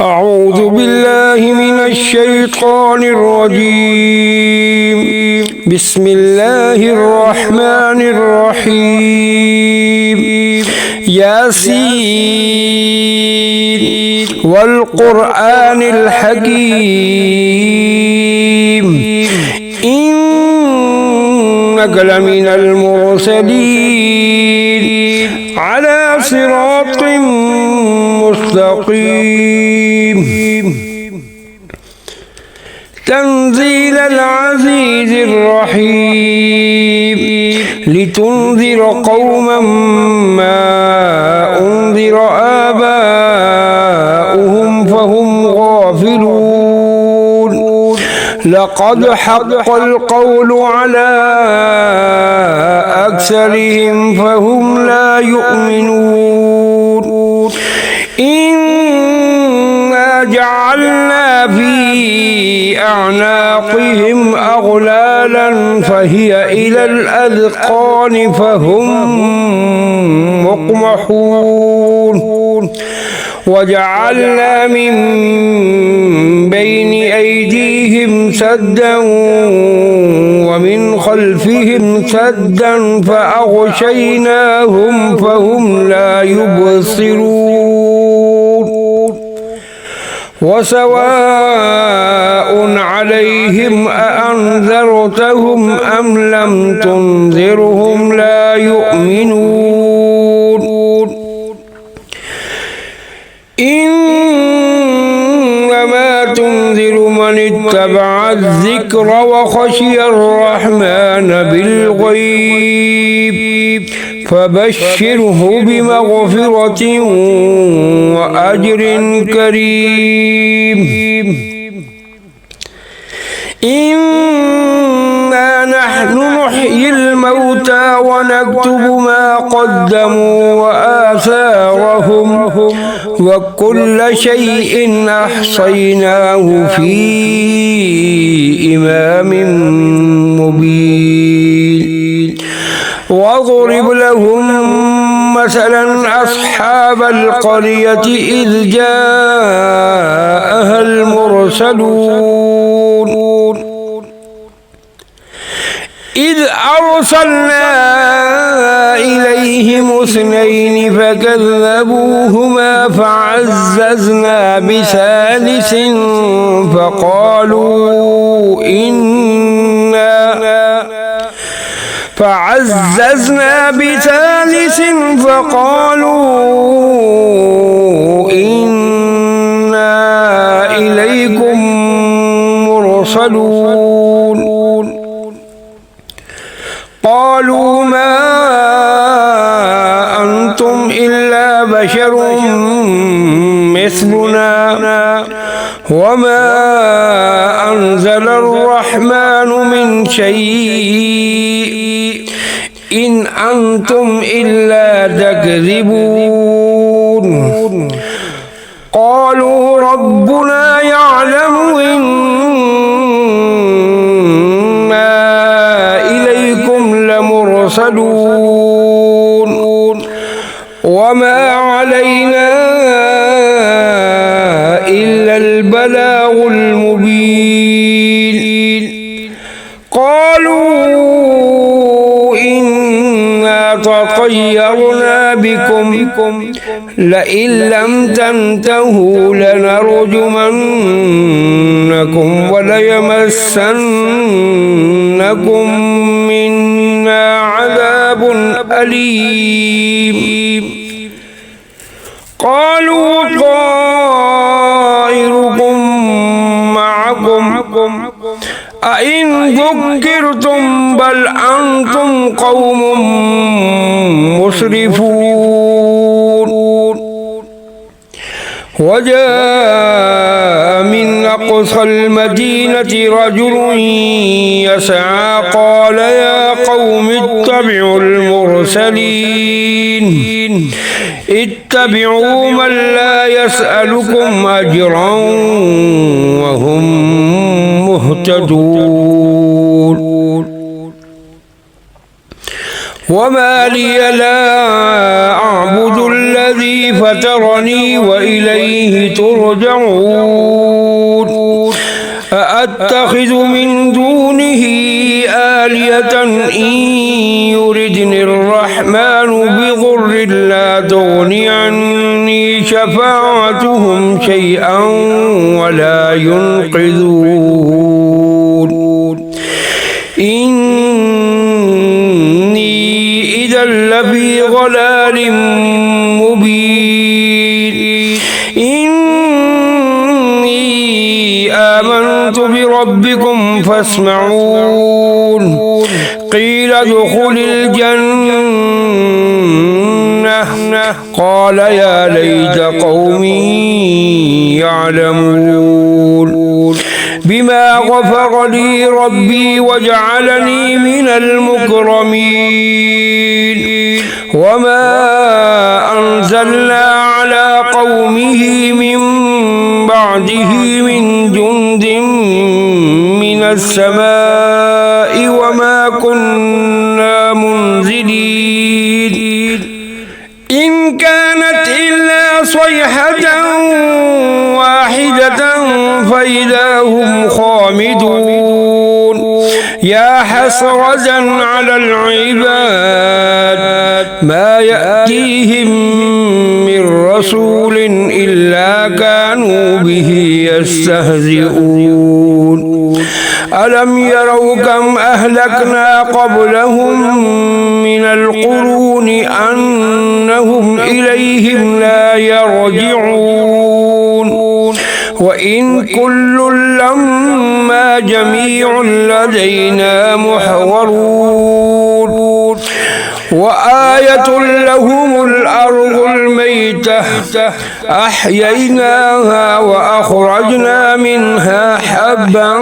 أعوذ بالله من الشيطان الرجيم. بسم الله الرحمن الرحيم. ياسين والقرآن الحكيم إنك لمن المرسلين على صراط مستقيم. تنزيل العزيز الرحيم لتنذر قوما ما أنذر آباؤهم فهم غافلون. لقد حق القول على أكثرهم فهم لا يؤمنون. إنا جعلنا في أعناقهم أغلالا فهي إلى الأذقان فهم مقمحون. وجعلنا من بين أيديهم سدا ومن خلفهم سدا فأغشيناهم فهم لا يبصرون. وسواء عليهم أأنذرتهم أم لم تنذرهم لا يؤمنون. إنما تنذر من اتبع الذكر وخشي الرحمن بالغيب فبشره بمغفرة وأجر كريم. إنا نحن نحيي الموتى ونكتب ما قدموا وآثارهم وكل شيء أحصيناه في إمام مبين. واضرب لهم مثلا أصحاب القرية إذ جاءها المرسلون إذ أرسلنا إليهم اثنين فكذبوهما فعززنا بثالث فقالوا إنا إليكم مرسلون. قالوا ما أنتم إلا بشر مثلنا وما أنزل الرحمن من شيء إن أنتم إلا تكذبون. قالوا ربنا يعلم إنا إليكم لمرسلون وما علينا إلا البلاغ المبين. قالوا إنا تطيرنا بكم لئن لم تنتهوا لنرجمنكم وليمسنكم منا عذاب أليم. قالوا طائركم معكم أئن ذكرتم بل أنتم قوم مسرفون. وجاء من أقصى المدينة رجل يسعى قال يا قوم اتبعوا المرسلين اتبعوا من لا يسألكم أجرا وهم مهتدون. وما لي لا أعبد الذي الذي فطرني وإليه ترجعون أأتخذ من دونه آلهة إن يردني الرحمن بضر لا تغني عني شفاعتهم شيئا ولا ينقذون إني إذا لفي ضلال مبين إني آمنت بربكم فاسمعون قيل ادخل الجنة قال يا ليت قومي يعلمون بما غفر لي ربي وجعلني من المكرمين وما أنزلنا على قومه من بعده من جند من السماء وما كنا منزلين إن كانت إلا صيحة واحدة فإذا هم خامدون يا حسرة على العباد ما يأتيهم من رسول إلا كانوا به يستهزئون ألم يروا كم أهلكنا قبلهم من القرون أنهم إليهم لا يرجعون وإن كل لما جميع لدينا محضرون وآية لهم الأرض الميتة أحييناها وأخرجنا منها حبا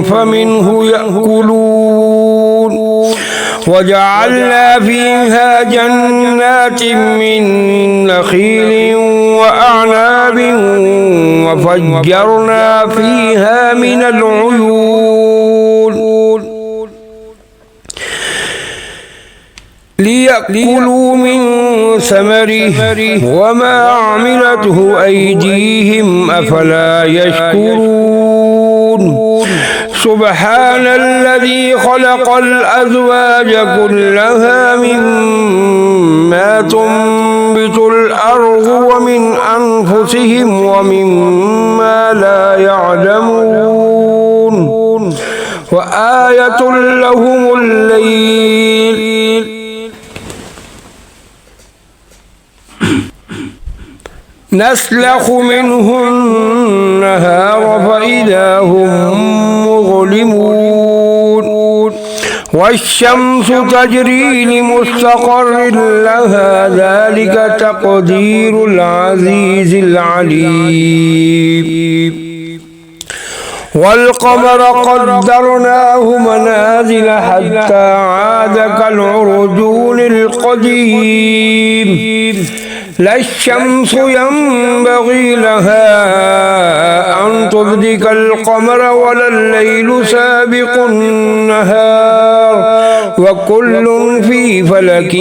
فمنه يأكلون وجعلنا فيها جنات من نخيل وأعناب وفجرنا فيها من العيون ليأكلوا من ثمره وما عملته أيديهم أفلا يشكرون سبحان الذي خلق الأزواج كلها مما تنبت الأرض ومن أنفسهم ومما لا يعلمون وآية لهم الليل نسلخ منه النهار فإذا هم مظلمون والشمس تجري لمستقر لها ذلك تقدير العزيز العليم والقمر قدرناه منازل حتى عاد كالعرجون القديم لا الشمس ينبغي لها أن تدرك القمر ولا الليل سابق النهار وكل في فلك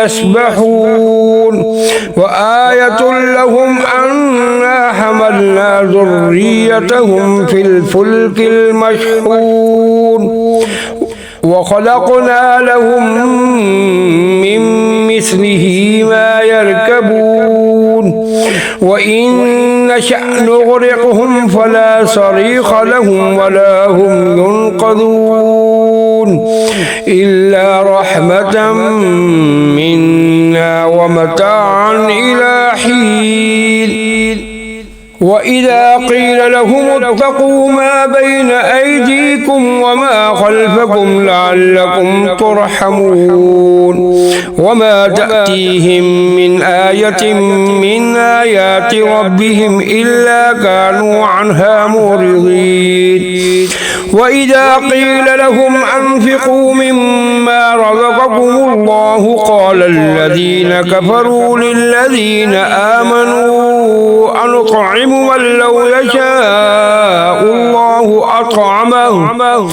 يسبحون وآية لهم أنا حملنا ذريتهم في الفلك المشحون وخلقنا لهم من مثله ما يركبون وإن نشأ نغرقهم فلا صريخ لهم ولا هم ينقذون إلا رحمة منا ومتاعا إلى حين وإذا قيل لهم اتقوا ما بين أيديكم وما خلفكم لعلكم ترحمون وما تأتيهم من آية من آيات ربهم إلا كانوا عنها معرضين وإذا قيل لهم أنفقوا مما رزقكم الله قال الذين كفروا للذين آمنوا أنطعم من لو يشاء الله أطعمه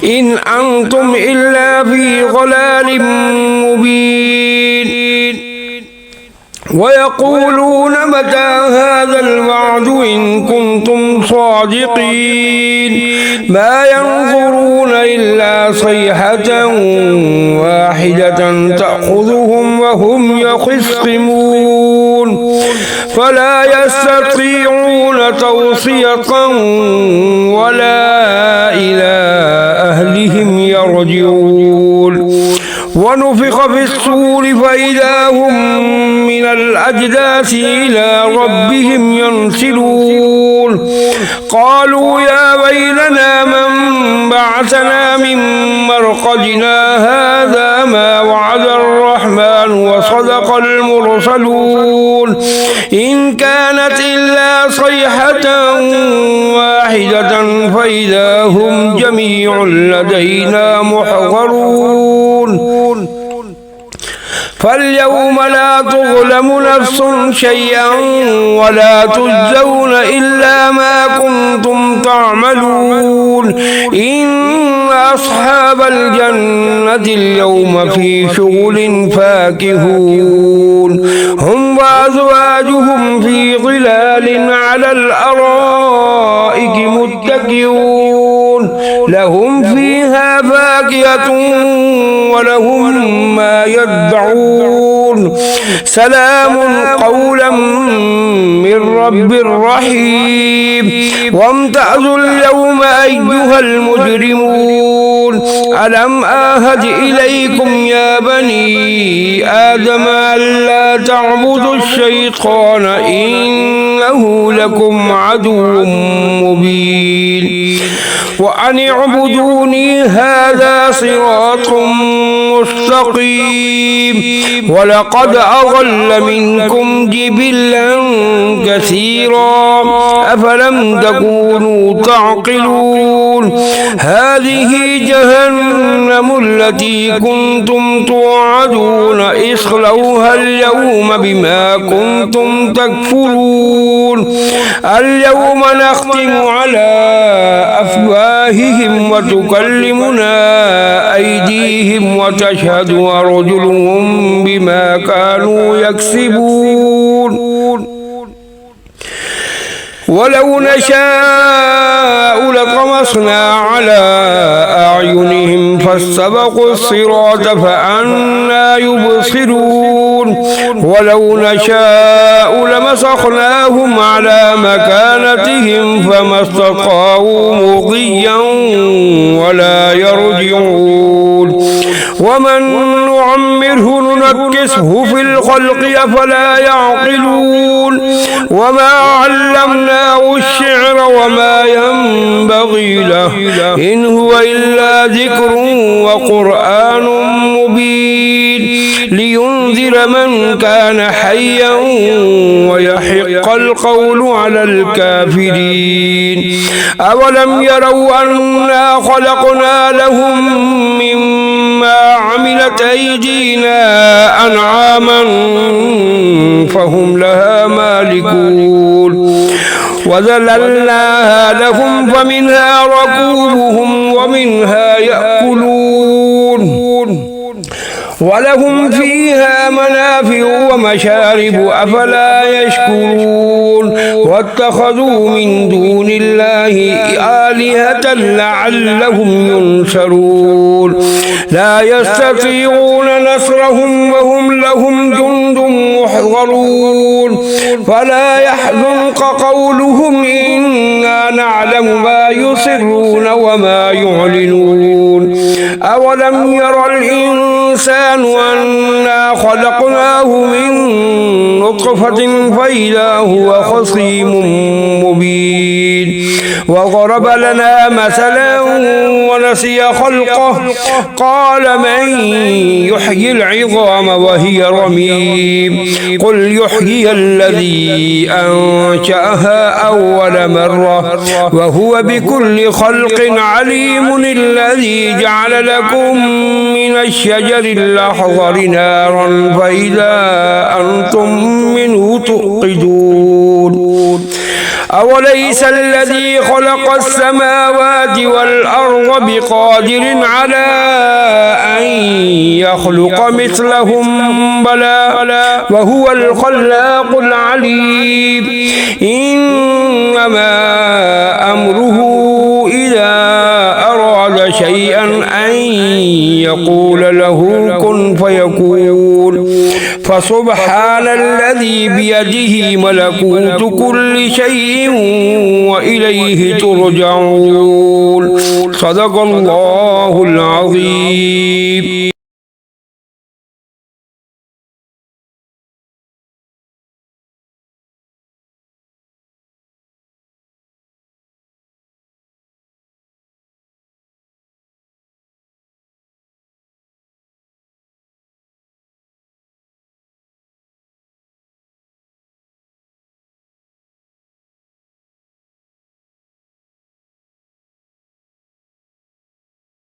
إن أنتم إلا في ضلال مبين ويقولون متى هذا الوعد إن كنتم صادقين ما ينظرون إلا صيحة واحدة تأخذهم وهم يخصمون فلا يستطيعون توصية ولا إلى أهلهم يرجعون ونفخ في الصور فإذا هم من الأجداث إلى ربهم ينسلون قالوا يا ويلنا من بعثنا من مرقدنا هذا ما وعد الرحمن وصدق المرسلون إن كانت إلا صيحة واحدة فإذا هم جميع لدينا محضرون فاليوم لا تظلم نفس شيئا ولا تجزون إلا ما كنتم تعملون إن أصحاب الجنة اليوم في شغل فاكهون هم وأزواجهم في ظلال على الأرائك متكئون لهم فيها فاكهة ولهم ما يدعون سلام قولا من رب رحيم وامتازوا اليوم أيها المجرمون ألم آهد إليكم يا بني آدم ألا تعبدوا الشيطان إنه لكم عدو مبين وأن اعبدوني هذا صراط مستقيم ولقد أضل منكم جبلا كثيرا أفلم تكونوا تعقلون هذه جهنم التي كنتم توعدون اصلوها اليوم بما كنتم تكفرون اليوم نختم على أفواههم وتكلمنا أيديهم وتشهد أرجلهم بما كانوا يكسبون ولو نشاء لطمسنا على أعينهم فاستبقوا الصراط فأنى يبصرون ولو نشاء لمسخناهم على مكانتهم فما استطاعوا مضيا ولا يرجعون ومن نعمره ننكسه في الخلق أفلا يعقلون وما علمناه الشعر وما ينبغي له إن هو إلا ذكر وقرآن مبين لينذر من كان حيا ويحق القول على الكافرين أولم يروا أنا خلقنا لهم مما عملت أيدينا أنعاما فهم لها مالكون وذللناها لهم فمنها ركوبهم ومنها يأكلون ولهم فيها منافع ومشارب أفلا يشكرون واتخذوا من دون الله آلهة لعلهم ينصرون لا يستطيعون نصرهم وهم لهم جند محضرون فلا يحزنك قولهم إنا نعلم ما يسرون وما يعلنون أولم ير الإنسان أنا خلقناه من نطفة فإذا هو خصيم مبين وضرب لنا مثلا ونسي خلقه قال من يحيي العظام وهي رميم قل يحيي الذي أنشأها أول مرة وهو بكل خلق عليم الذي جعل لكم من الشجر الأخضر نارا فإذا أنتم منه توقدون أوليس الذي خلق السماوات والأرض بقادر على أن يخلق مثلهم بلى وهو الخلاق العليم إنما أمره إذا أراد شيئا أن يقول له كن فيكون فسبحان الذي بيده ملكوت كل شيء وإليه ترجعون صدق الله العظيم.